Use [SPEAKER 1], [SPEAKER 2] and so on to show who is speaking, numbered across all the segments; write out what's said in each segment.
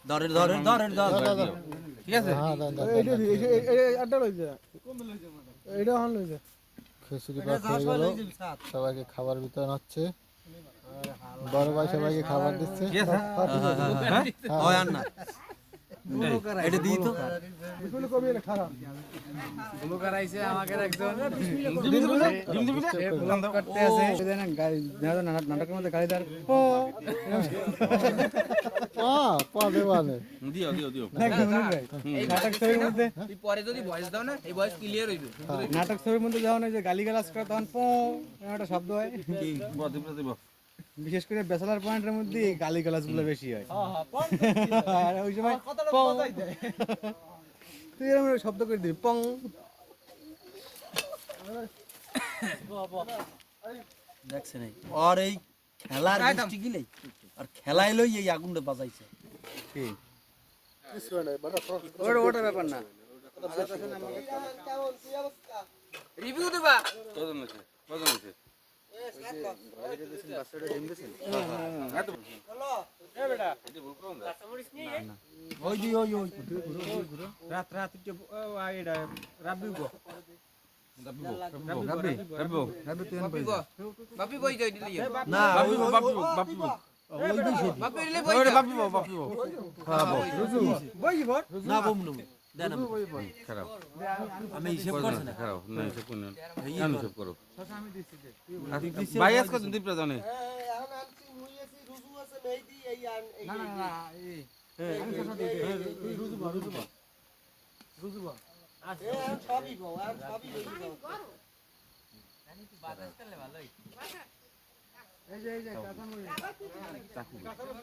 [SPEAKER 1] ধরেন ঠিক আছে
[SPEAKER 2] খিচুড়ি ভাত হয়ে গেল, সবাইকে খাবার বিতরণ হচ্ছে। বড় ভাই সবাইকে খাবার দিচ্ছে।
[SPEAKER 1] এটা দিই তো
[SPEAKER 3] নাটকের মধ্যে গাড়ি দাঁড় নাটক ছবির মধ্যে যখন যে গালিগালাজ করে তখন একটা শব্দ হয়। বিশেষ করে ব্যাচেলার পয়েন্টের মধ্যে গালিগালাজ গুলো বেশি হয়। আর ওই সময় তুই এরকম শব্দ করে দিবি পং।
[SPEAKER 1] দেখছে নাই আর এই খেলার গোষ্ঠী গিলে আর খেলায় লই এই আগুনটা বাজাইছে।
[SPEAKER 3] ওটা ব্যাপার না।
[SPEAKER 4] রিভিউ দিবা বাপি বই যাই দিলি
[SPEAKER 1] না
[SPEAKER 4] বাপি দিলে বই
[SPEAKER 1] না বম দেন
[SPEAKER 5] খারাপ
[SPEAKER 1] আমি হিসাব করছি না
[SPEAKER 5] খারাপ না হিসাব করুন আমি হিসাব করো ভাই আজকে দিন দিপ্রা জানে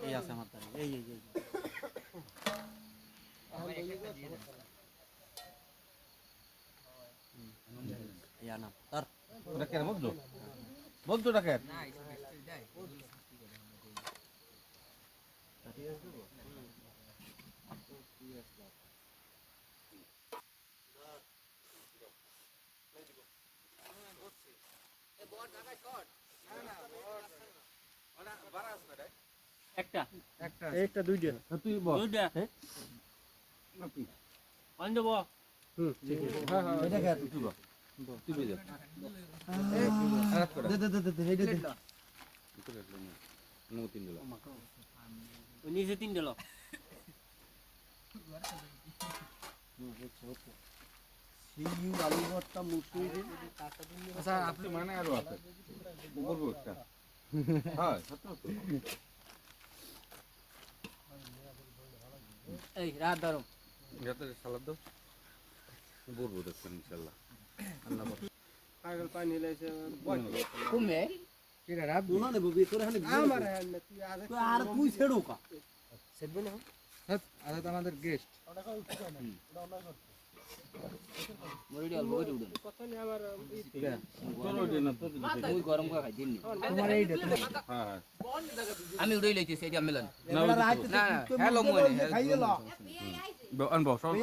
[SPEAKER 1] এই আছে আমার তাই এই না তার
[SPEAKER 5] ডাকের বন্ধু ডাকের
[SPEAKER 3] একটা দুইটা
[SPEAKER 5] তুই বল
[SPEAKER 1] এটা খেয়ে
[SPEAKER 5] তুই বল তুই বেজা তিন দিল
[SPEAKER 4] নিচে 3 দিল
[SPEAKER 1] সিউ আলু ভর্তা মুসুরি
[SPEAKER 5] আচ্ছা আপনি মানে আরো আছে বলবো একটা হ্যাঁ সত্য তো
[SPEAKER 4] এই রাত ধরো
[SPEAKER 5] যাতে সালাদ দাও বলবো দেখবেন ইনশাআল্লাহ আল্লাহ
[SPEAKER 3] পাগল পানি লাইছে
[SPEAKER 4] কমে
[SPEAKER 3] কিরা রাব
[SPEAKER 1] না নেব ভিতরে হানে
[SPEAKER 3] আমার
[SPEAKER 1] আর তুই ছেড়ো কা
[SPEAKER 3] সেটবে না আজ আমাদের গেস্ট
[SPEAKER 4] মরিডি অল্প করে উড়ে
[SPEAKER 3] কত নি আমার
[SPEAKER 4] ঠিক আছে
[SPEAKER 5] চলো যে না তো
[SPEAKER 4] ওই গরম করে খাই দিন
[SPEAKER 3] তোমার এইটা
[SPEAKER 5] হ্যাঁ
[SPEAKER 4] আমি উড়ে লইতেছি এটা মিলন
[SPEAKER 5] না
[SPEAKER 4] না হ্যালো মনে
[SPEAKER 5] আনবো সব